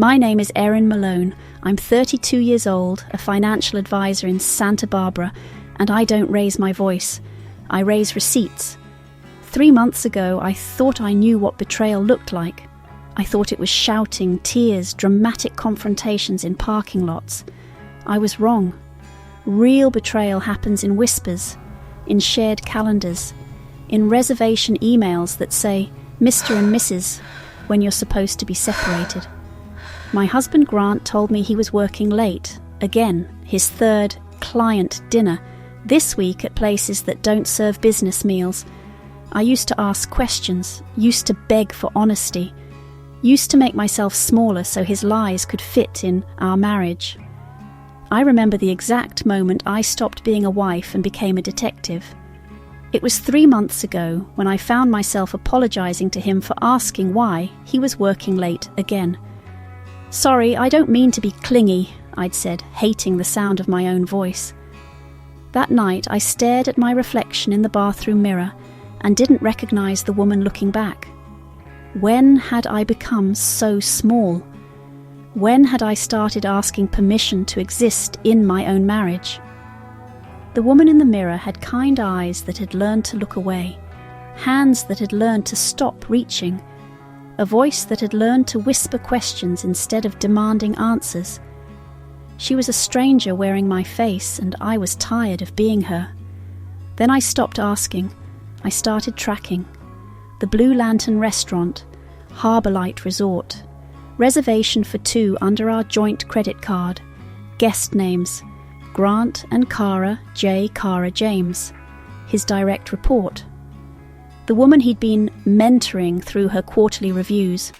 My name is Erin Malone. I'm 32 years old, a financial advisor in Santa Barbara, and I don't raise my voice. I raise receipts. 3 months ago, I thought I knew what betrayal looked like. I thought it was shouting, tears, dramatic confrontations in parking lots. I was wrong. Real betrayal happens in whispers, in shared calendars, in reservation emails that say Mr. and Mrs. when you're supposed to be separated. My husband Grant told me he was working late, again, his third client dinner, this week at places that don't serve business meals. I used to ask questions, used to beg for honesty, used to make myself smaller so his lies could fit in our marriage. I remember the exact moment I stopped being a wife and became a detective. It was 3 months ago when I found myself apologizing to him for asking why he was working late again. "Sorry, I don't mean to be clingy," I'd said, hating the sound of my own voice. That night I stared at my reflection in the bathroom mirror and didn't recognize the woman looking back. When had I become so small? When had I started asking permission to exist in my own marriage? The woman in the mirror had kind eyes that had learned to look away, hands that had learned to stop reaching, a voice that had learned to whisper questions instead of demanding answers. She was a stranger wearing my face, and I was tired of being her. Then I stopped asking. I started tracking. The Blue Lantern Restaurant, Harbourlight Resort, reservation for 2 under our joint credit card, guest names, Grant and Cara J. Cara James, his direct report, the woman he'd been mentoring through her quarterly reviews.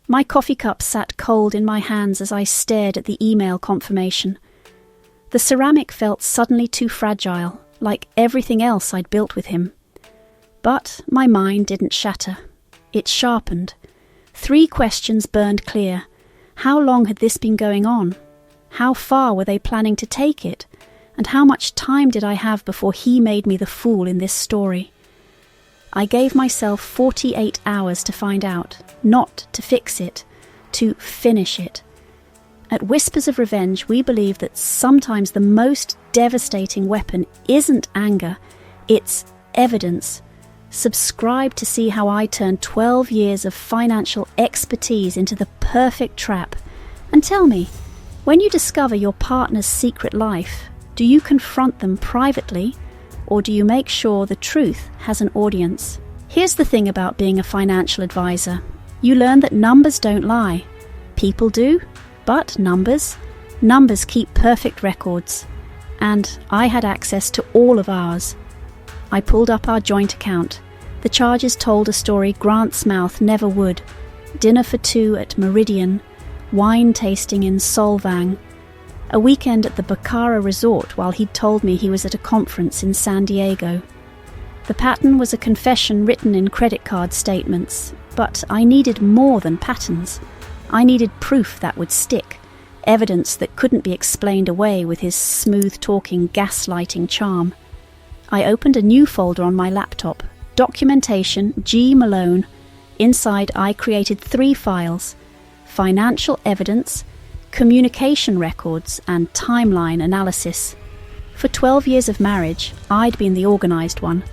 My coffee cup sat cold in my hands as I stared at the email confirmation. The ceramic felt suddenly too fragile, like everything else I'd built with him. But my mind didn't shatter. It sharpened. 3 questions burned clear. How long had this been going on? How far were they planning to take it? And how much time did I have before he made me the fool in this story? I gave myself 48 hours to find out, not to fix it, to finish it. At Whispers of Revenge, we believe that sometimes the most devastating weapon isn't anger, it's evidence. Subscribe to see how I turned 12 years of financial expertise into the perfect trap. And tell me, when you discover your partner's secret life, do you confront them privately, or do you make sure the truth has an audience? Here's the thing about being a financial advisor. You learn that numbers don't lie. People do, but numbers keep perfect records. And I had access to all of ours. I pulled up our joint account. The charges told a story Grant's mouth never would. Dinner for 2 at Meridian, wine tasting in Solvang, a weekend at the Bacara Resort while he'd told me he was at a conference in San Diego. The pattern was a confession written in credit card statements, but I needed more than patterns. I needed proof that would stick, evidence that couldn't be explained away with his smooth-talking, gaslighting charm. I opened a new folder on my laptop, Documentation G. Malone. Inside I created 3 files: financial evidence, communication records, and timeline analysis. For 12 years of marriage, I'd been the organised one.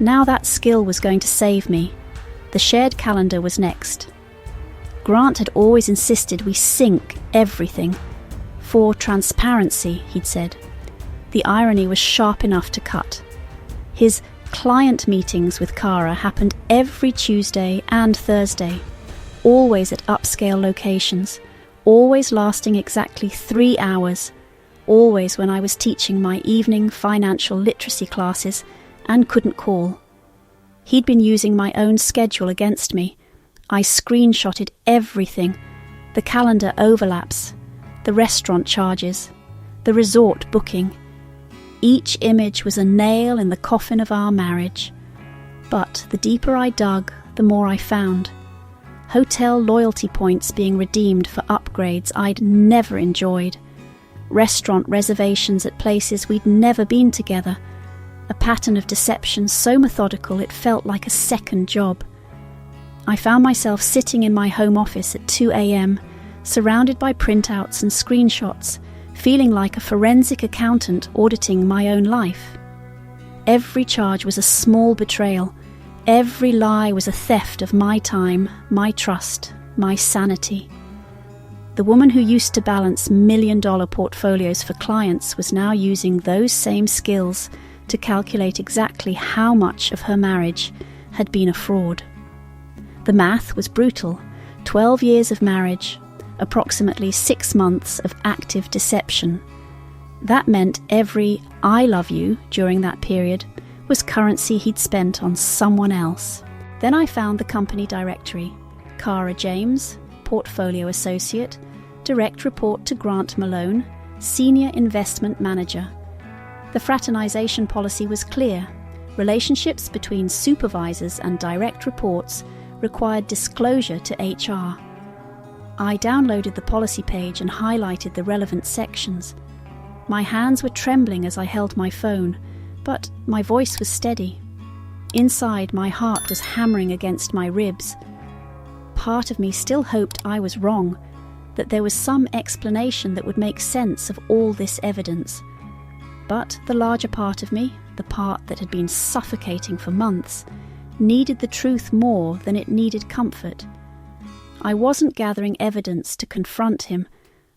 Now that skill was going to save me. The shared calendar was next. Grant had always insisted we sync everything. For transparency, he'd said. The irony was sharp enough to cut. His client meetings with Cara happened every Tuesday and Thursday, always at upscale locations, always lasting exactly 3 hours, always when I was teaching my evening financial literacy classes and couldn't call. He'd been using my own schedule against me. I screenshotted everything: the calendar overlaps, the restaurant charges, the resort booking. Each image was a nail in the coffin of our marriage. But the deeper I dug, the more I found. Hotel loyalty points being redeemed for upgrades I'd never enjoyed. Restaurant reservations at places we'd never been together. A pattern of deception so methodical it felt like a second job. I found myself sitting in my home office at 2 a.m., surrounded by printouts and screenshots, feeling like a forensic accountant auditing my own life. Every charge was a small betrayal. Every lie was a theft of my time, my trust, my sanity. The woman who used to balance million-dollar portfolios for clients was now using those same skills to calculate exactly how much of her marriage had been a fraud. The math was brutal. 12 years of marriage, approximately 6 months of active deception. That meant every "I love you" during that period was currency he'd spent on someone else. Then I found the company directory. Cara James, Portfolio Associate, Direct Report to Grant Malone, Senior Investment Manager. The fraternization policy was clear. Relationships between supervisors and direct reports required disclosure to HR. I downloaded the policy page and highlighted the relevant sections. My hands were trembling as I held my phone, but my voice was steady. Inside, my heart was hammering against my ribs. Part of me still hoped I was wrong, that there was some explanation that would make sense of all this evidence. But the larger part of me, the part that had been suffocating for months, needed the truth more than it needed comfort. I wasn't gathering evidence to confront him.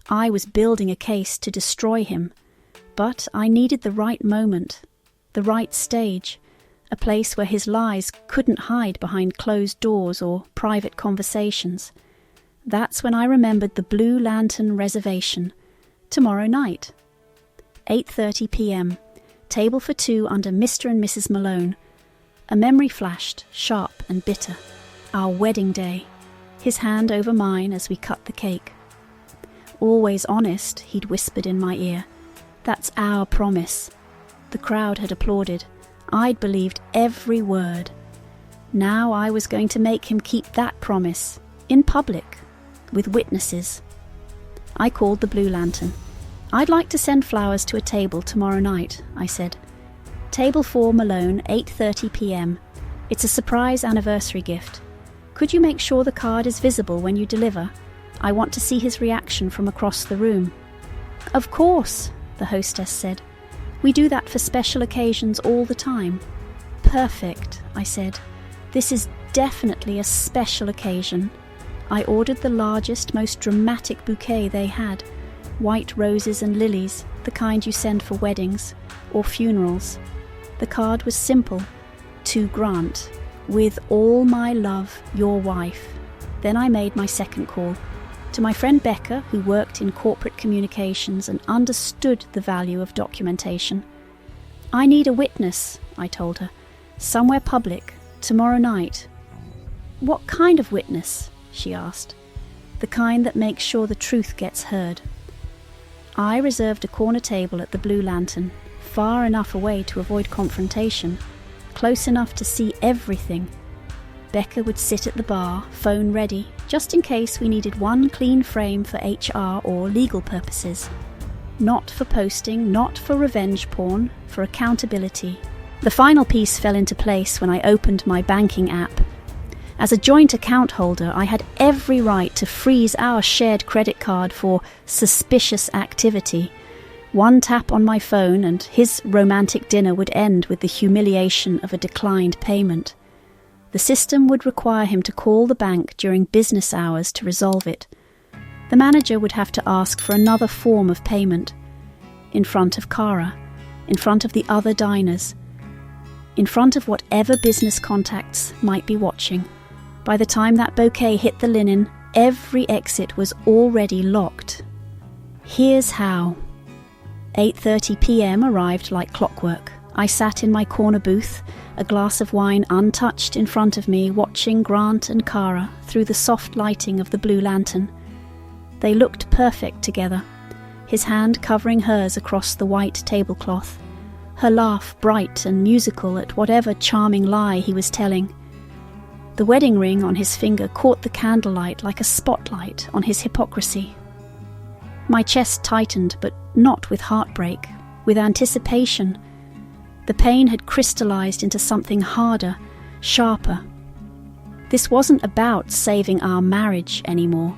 I was building a case to destroy him. But I needed the right moment, the right stage, a place where his lies couldn't hide behind closed doors or private conversations. That's when I remembered the Blue Lantern reservation. Tomorrow night. 8:30 p.m. Table for two under Mr. and Mrs. Malone. A memory flashed, sharp and bitter. Our wedding day. His hand over mine as we cut the cake. "Always honest," he'd whispered in my ear. "That's our promise." The crowd had applauded. I'd believed every word. Now I was going to make him keep that promise, in public, with witnesses. I called the Blue Lantern. "I'd like to send flowers to a table tomorrow night," I said. "Table 4 Malone, 8:30 p.m. It's a surprise anniversary gift. Could you make sure the card is visible when you deliver? I want to see his reaction from across the room." "Of course," the hostess said. "We do that for special occasions all the time." "Perfect," I said. "This is definitely a special occasion." I ordered the largest, most dramatic bouquet they had. White roses and lilies, the kind you send for weddings or funerals. The card was simple. "To Grant. With all my love, your wife." Then I made my second call. To my friend Becca, who worked in corporate communications and understood the value of documentation. "I need a witness," I told her. "Somewhere public, tomorrow night." "What kind of witness?" she asked. "The kind that makes sure the truth gets heard." I reserved a corner table at the Blue Lantern, far enough away to avoid confrontation, close enough to see everything. Becca would sit at the bar, phone ready, just in case we needed one clean frame for HR or legal purposes. Not for posting, not for revenge porn, for accountability. The final piece fell into place when I opened my banking app. As a joint account holder, I had every right to freeze our shared credit card for suspicious activity. One tap on my phone and his romantic dinner would end with the humiliation of a declined payment. The system would require him to call the bank during business hours to resolve it. The manager would have to ask for another form of payment. In front of Cara, in front of the other diners, in front of whatever business contacts might be watching. By the time that bouquet hit the linen, every exit was already locked. Here's how. 8:30 p.m. arrived like clockwork. I sat in my corner booth, a glass of wine untouched in front of me, watching Grant and Cara through the soft lighting of the Blue Lantern. They looked perfect together, his hand covering hers across the white tablecloth, her laugh bright and musical at whatever charming lie he was telling. The wedding ring on his finger caught the candlelight like a spotlight on his hypocrisy. My chest tightened, but not with heartbreak, with anticipation. The pain had crystallized into something harder, sharper. This wasn't about saving our marriage anymore.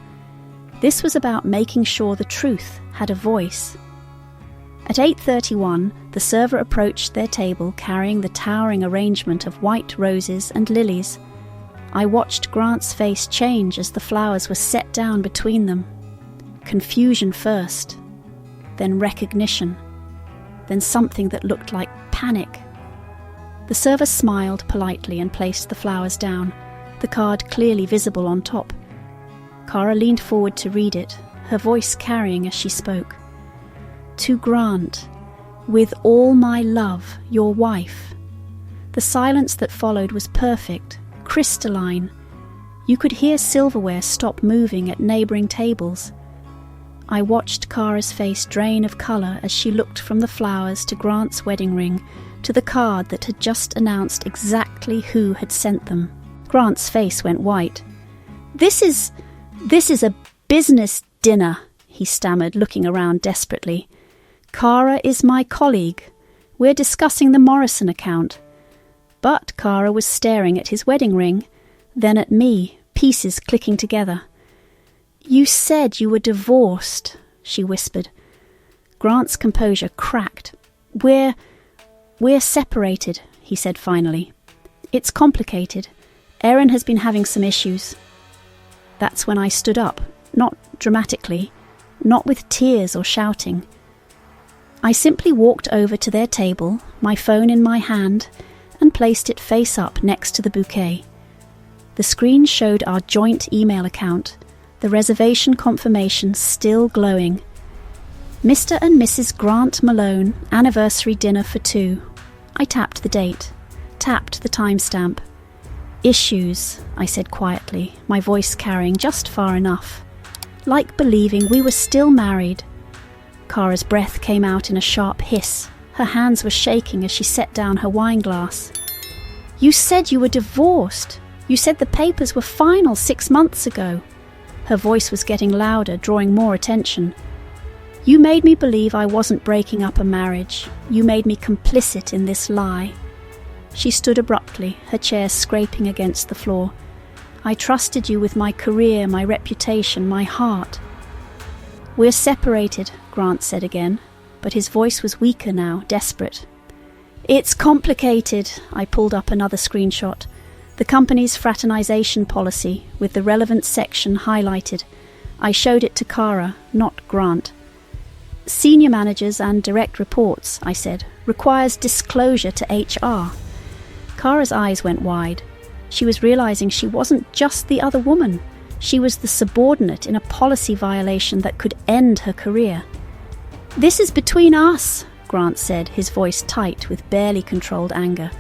This was about making sure the truth had a voice. At 8:31, the server approached their table carrying the towering arrangement of white roses and lilies. I watched Grant's face change as the flowers were set down between them. Confusion first, then recognition, then something that looked like panic. The server smiled politely and placed the flowers down, the card clearly visible on top. Cara leaned forward to read it, her voice carrying as she spoke. To Grant, with all my love, your wife. The silence that followed was perfect, crystalline. You could hear silverware stop moving at neighbouring tables. I watched Cara's face drain of colour as she looked from the flowers to Grant's wedding ring, to the card that had just announced exactly who had sent them. Grant's face went white. This is a business dinner, he stammered, looking around desperately. Cara is my colleague. We're discussing the Morrison account. But Cara was staring at his wedding ring, then at me, pieces clicking together. You said you were divorced, she whispered. Grant's composure cracked. We're separated, he said finally. It's complicated. Erin has been having some issues. That's when I stood up, not dramatically, not with tears or shouting. I simply walked over to their table, my phone in my hand, and placed it face up next to the bouquet. The screen showed our joint email account, the reservation confirmation still glowing. Mr. and Mrs. Grant Malone, anniversary dinner for 2. I tapped the date, tapped the timestamp. Issues, I said quietly, my voice carrying just far enough. Like believing we were still married. Cara's breath came out in a sharp hiss. Her hands were shaking as she set down her wine glass. You said you were divorced. You said the papers were final 6 months ago. Her voice was getting louder, drawing more attention. You made me believe I wasn't breaking up a marriage. You made me complicit in this lie. She stood abruptly, her chair scraping against the floor. I trusted you with my career, my reputation, my heart. We're separated, Grant said again, but his voice was weaker now, desperate. It's complicated, I pulled up another screenshot. The company's fraternization policy, with the relevant section highlighted. I showed it to Cara, not Grant. Senior managers and direct reports, I said, requires disclosure to HR. Cara's eyes went wide. She was realizing she wasn't just the other woman. She was the subordinate in a policy violation that could end her career. This is between us, Grant said, his voice tight with barely controlled anger.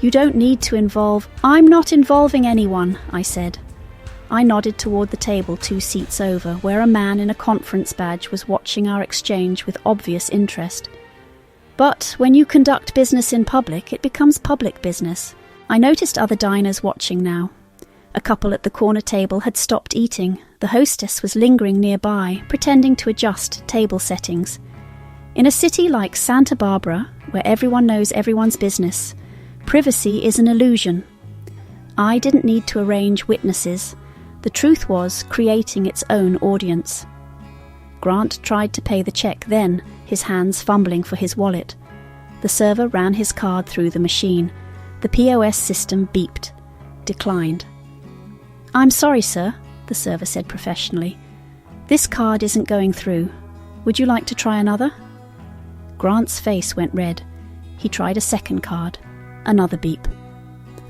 You don't need to involve... I'm not involving anyone, I said. I nodded toward the table 2 seats over, where a man in a conference badge was watching our exchange with obvious interest. But when you conduct business in public, it becomes public business. I noticed other diners watching now. A couple at the corner table had stopped eating. The hostess was lingering nearby, pretending to adjust table settings. In a city like Santa Barbara, where everyone knows everyone's business, privacy is an illusion. I didn't need to arrange witnesses. The truth was creating its own audience. Grant tried to pay the check then, his hands fumbling for his wallet. The server ran his card through the machine. The POS system beeped. Declined. I'm sorry, sir, the server said professionally. This card isn't going through. Would you like to try another? Grant's face went red. He tried a second card. Another beep.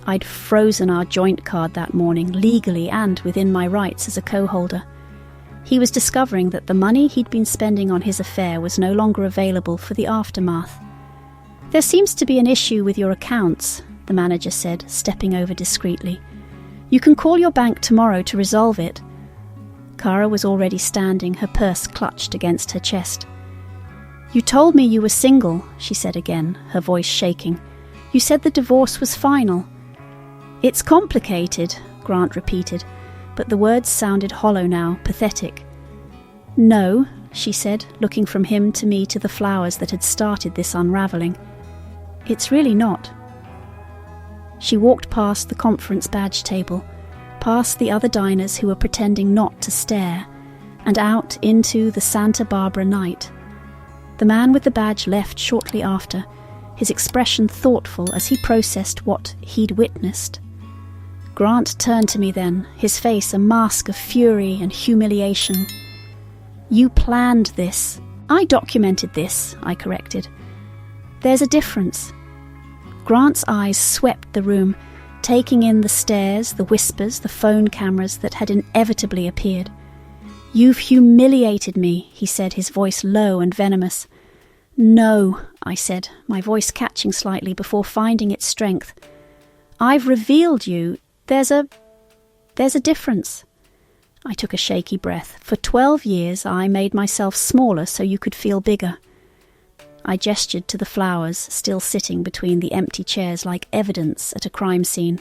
I'd frozen our joint card that morning, legally and within my rights as a co-holder. He was discovering that the money he'd been spending on his affair was no longer available for the aftermath. There seems to be an issue with your accounts, the manager said, stepping over discreetly. You can call your bank tomorrow to resolve it. Cara was already standing, her purse clutched against her chest. You told me you were single, she said again, her voice shaking. You said the divorce was final. It's complicated, Grant repeated, but the words sounded hollow now, pathetic. No, she said, looking from him to me to the flowers that had started this unravelling. It's really not. She walked past the conference badge table, past the other diners who were pretending not to stare, and out into the Santa Barbara night. The man with the badge left shortly after, his expression thoughtful as he processed what he'd witnessed. Grant turned to me then, his face a mask of fury and humiliation. "You planned this." "I documented this," I corrected. "There's a difference." Grant's eyes swept the room, taking in the stares, the whispers, the phone cameras that had inevitably appeared. "You've humiliated me," he said, his voice low and venomous. "No," I said, my voice catching slightly before finding its strength. "I've revealed you. There's a difference." I took a shaky breath. "For 12 years I made myself smaller so you could feel bigger." I gestured to the flowers still sitting between the empty chairs like evidence at a crime scene.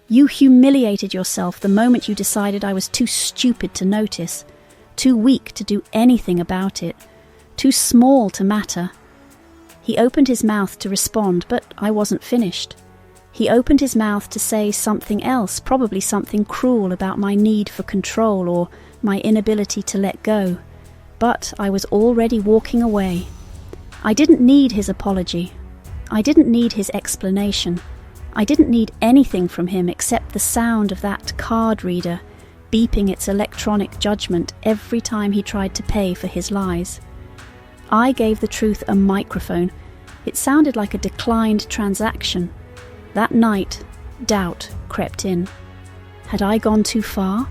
"You humiliated yourself the moment you decided I was too stupid to notice, too weak to do anything about it, too small to matter." He opened his mouth to respond, but I wasn't finished. He opened his mouth to say something else, probably something cruel about my need for control or my inability to let go. But I was already walking away. I didn't need his apology. I didn't need his explanation. I didn't need anything from him except the sound of that card reader beeping its electronic judgment every time he tried to pay for his lies. I gave the truth a microphone. It sounded like a declined transaction. That night, doubt crept in. Had I gone too far?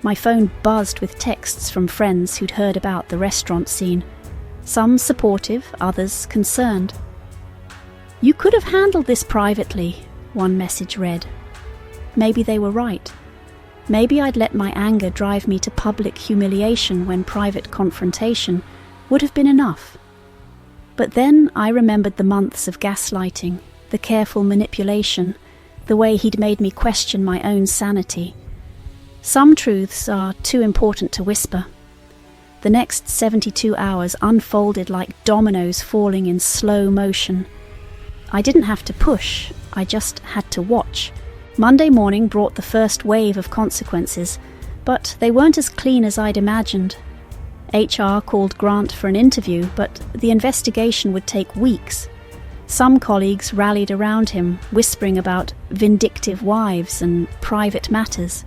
My phone buzzed with texts from friends who'd heard about the restaurant scene. Some supportive, others concerned. "You could have handled this privately," one message read. Maybe they were right. Maybe I'd let my anger drive me to public humiliation when private confrontation would have been enough. But then I remembered the months of gaslighting, the careful manipulation, the way he'd made me question my own sanity. Some truths are too important to whisper. The next 72 hours unfolded like dominoes falling in slow motion. I didn't have to push, I just had to watch. Monday morning brought the first wave of consequences, but they weren't as clean as I'd imagined. HR called Grant for an interview, but the investigation would take weeks. Some colleagues rallied around him, whispering about vindictive wives and private matters.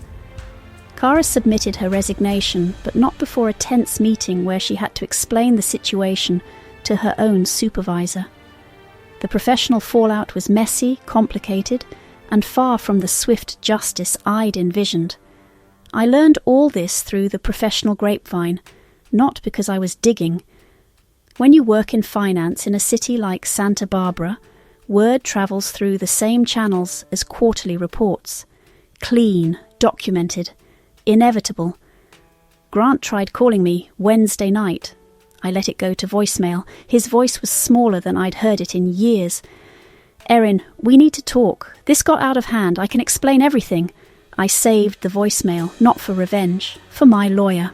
Cara submitted her resignation, but not before a tense meeting where she had to explain the situation to her own supervisor. The professional fallout was messy, complicated, and far from the swift justice I'd envisioned. I learned all this through the professional grapevine, not because I was digging. When you work in finance in a city like Santa Barbara, word travels through the same channels as quarterly reports. Clean, documented, inevitable. Grant tried calling me Wednesday night. I let it go to voicemail. His voice was smaller than I'd heard it in years. "Erin, we need to talk. This got out of hand. I can explain everything." I saved the voicemail, not for revenge, for my lawyer.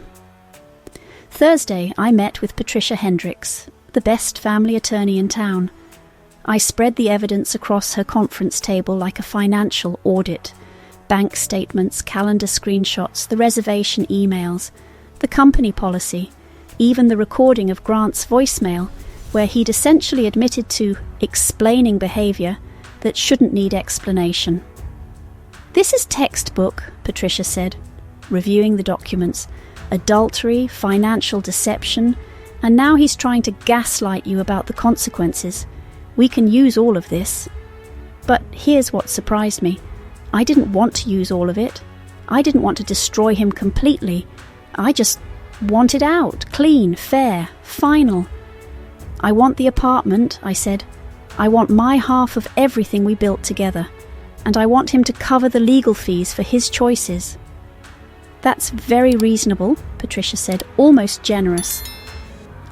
Thursday, I met with Patricia Hendricks, the best family attorney in town. I spread the evidence across her conference table like a financial audit. Bank statements, calendar screenshots, the reservation emails, the company policy, even the recording of Grant's voicemail, where he'd essentially admitted to explaining behaviour that shouldn't need explanation. "This is textbook," Patricia said, reviewing the documents. "Adultery, financial deception, and now he's trying to gaslight you about the consequences. We can use all of this." But here's what surprised me. I didn't want to use all of it. I didn't want to destroy him completely. I just want it out, clean, fair, final. "I want the apartment," I said. "I want my half of everything we built together. And I want him to cover the legal fees for his choices." "That's very reasonable," Patricia said, "almost generous."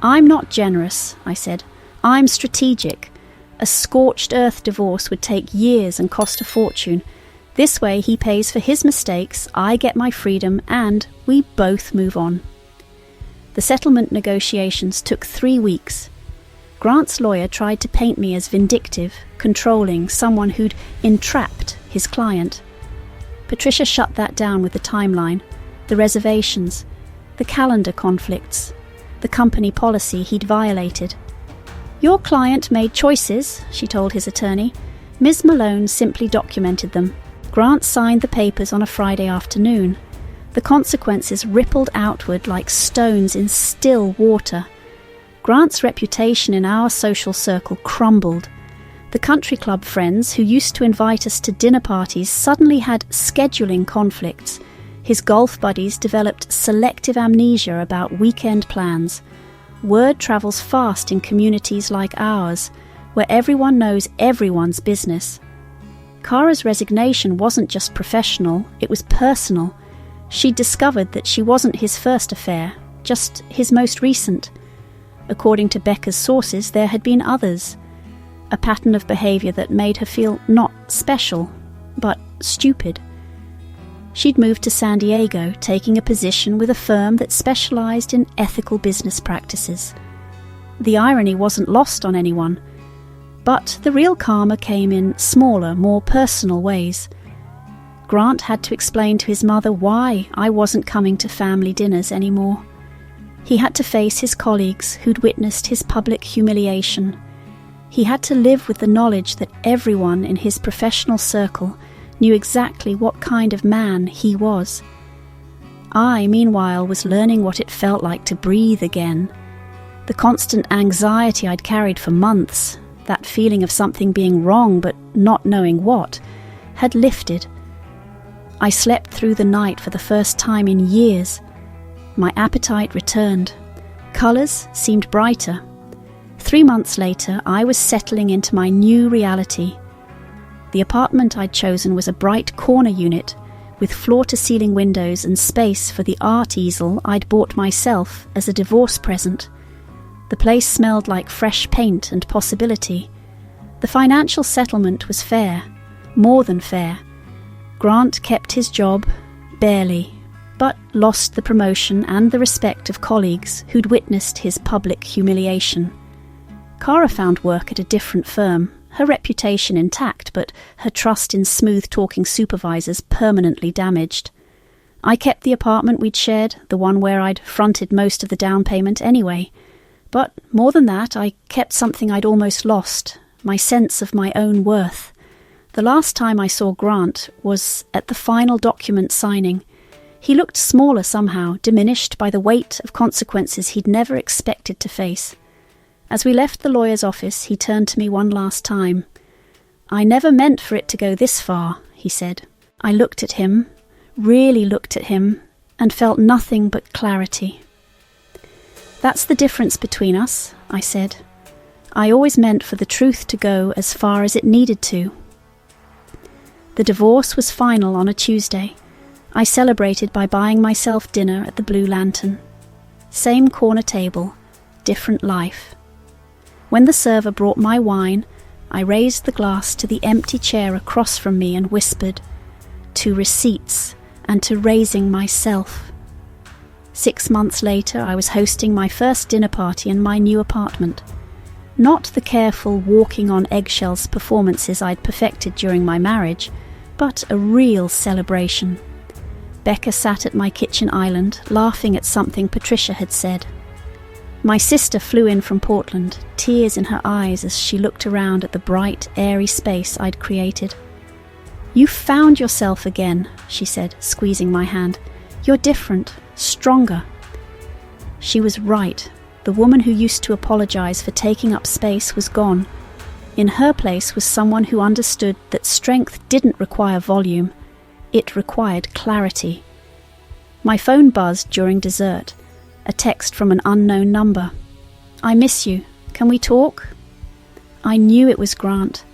"I'm not generous," I said. "I'm strategic. A scorched earth divorce would take years and cost a fortune. This way he pays for his mistakes, I get my freedom, and we both move on." The settlement negotiations took 3 weeks. Grant's lawyer tried to paint me as vindictive, controlling, someone who'd entrapped his client. Patricia shut that down with the timeline, the reservations, the calendar conflicts, the company policy he'd violated. "Your client made choices," she told his attorney. Ms. Malone simply documented them. Grant signed the papers on a Friday afternoon. The consequences rippled outward like stones in still water. Grant's reputation in our social circle crumbled. The country club friends who used to invite us to dinner parties suddenly had scheduling conflicts. His golf buddies developed selective amnesia about weekend plans. Word travels fast in communities like ours, where everyone knows everyone's business. Kara's resignation wasn't just professional, it was personal. She'd discovered that she wasn't his first affair, just his most recent. According to Becca's sources, there had been others. A pattern of behaviour that made her feel not special, but stupid. She'd moved to San Diego, taking a position with a firm that specialised in ethical business practices. The irony wasn't lost on anyone, but the real karma came in smaller, more personal ways. Grant had to explain to his mother why I wasn't coming to family dinners anymore. He had to face his colleagues who'd witnessed his public humiliation. He had to live with the knowledge that everyone in his professional circle knew exactly what kind of man he was. I, meanwhile, was learning what it felt like to breathe again. The constant anxiety I'd carried for months, that feeling of something being wrong but not knowing what, had lifted. I slept through the night for the first time in years. My appetite returned. Colours seemed brighter. 3 months later, I was settling into my new reality. The apartment I'd chosen was a bright corner unit, with floor-to-ceiling windows and space for the art easel I'd bought myself as a divorce present. The place smelled like fresh paint and possibility. The financial settlement was fair, more than fair. Grant kept his job, barely, but lost the promotion and the respect of colleagues who'd witnessed his public humiliation. Kara found work at a different firm, her reputation intact, but her trust in smooth-talking supervisors permanently damaged. I kept the apartment we'd shared, the one where I'd fronted most of the down payment anyway. But more than that, I kept something I'd almost lost, my sense of my own worth. The last time I saw Grant was at the final document signing. He looked smaller somehow, diminished by the weight of consequences he'd never expected to face. As we left the lawyer's office, he turned to me one last time. "I never meant for it to go this far," he said. I looked at him, really looked at him, and felt nothing but clarity. "That's the difference between us," I said. "I always meant for the truth to go as far as it needed to." The divorce was final on a Tuesday. I celebrated by buying myself dinner at the Blue Lantern. Same corner table, different life. When the server brought my wine, I raised the glass to the empty chair across from me and whispered, "To receipts and to raising myself." 6 months later, I was hosting my first dinner party in my new apartment. Not the careful walking on eggshells performances I'd perfected during my marriage, but a real celebration. Becca sat at my kitchen island, laughing at something Patricia had said. My sister flew in from Portland, tears in her eyes as she looked around at the bright, airy space I'd created. "You found yourself again," she said, squeezing my hand. "You're different, stronger." She was right. The woman who used to apologize for taking up space was gone. In her place was someone who understood that strength didn't require volume. It required clarity. My phone buzzed during dessert. A text from an unknown number. "I miss you. Can we talk?" I knew it was Grant.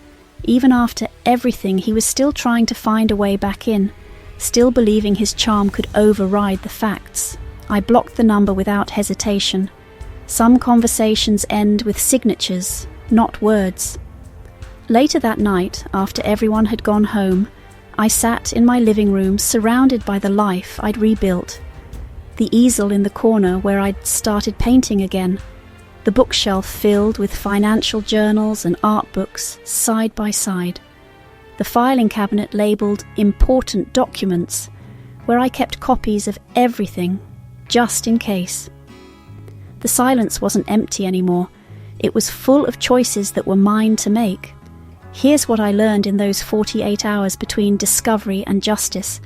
Even after everything, he was still trying to find a way back in, still believing his charm could override the facts. I blocked the number without hesitation. Some conversations end with signatures, not words. Later that night, after everyone had gone home, I sat in my living room surrounded by the life I'd rebuilt. The easel in the corner where I'd started painting again, the bookshelf filled with financial journals and art books side by side, the filing cabinet labelled important documents, where I kept copies of everything, just in case. The silence wasn't empty anymore. It was full of choices that were mine to make. Here's what I learned in those 48 hours between discovery and justice.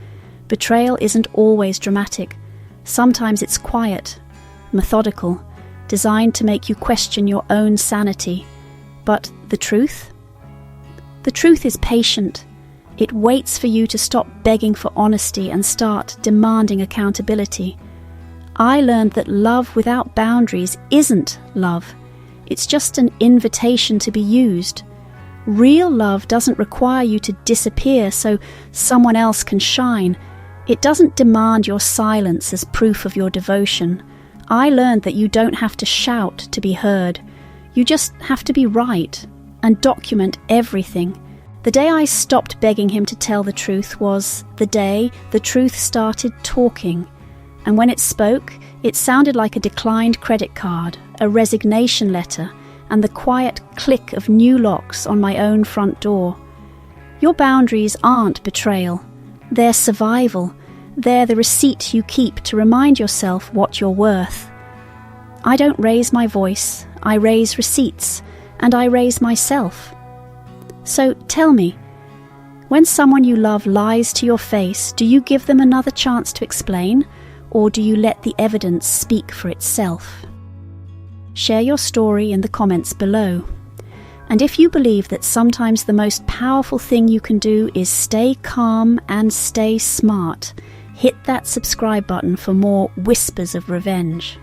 Betrayal isn't always dramatic. Sometimes it's quiet, methodical, designed to make you question your own sanity. But the truth? The truth is patient. It waits for you to stop begging for honesty and start demanding accountability. I learned that love without boundaries isn't love. It's just an invitation to be used. Real love doesn't require you to disappear so someone else can shine. It doesn't demand your silence as proof of your devotion. I learned that you don't have to shout to be heard. You just have to be right and document everything. The day I stopped begging him to tell the truth was the day the truth started talking. And when it spoke, it sounded like a declined credit card, a resignation letter, and the quiet click of new locks on my own front door. Your boundaries aren't betrayal. They're survival. They're the receipt you keep to remind yourself what you're worth. I don't raise my voice. I raise receipts. And I raise myself. So tell me, when someone you love lies to your face, do you give them another chance to explain, or do you let the evidence speak for itself? Share your story in the comments below. And if you believe that sometimes the most powerful thing you can do is stay calm and stay smart, hit that subscribe button for more whispers of revenge.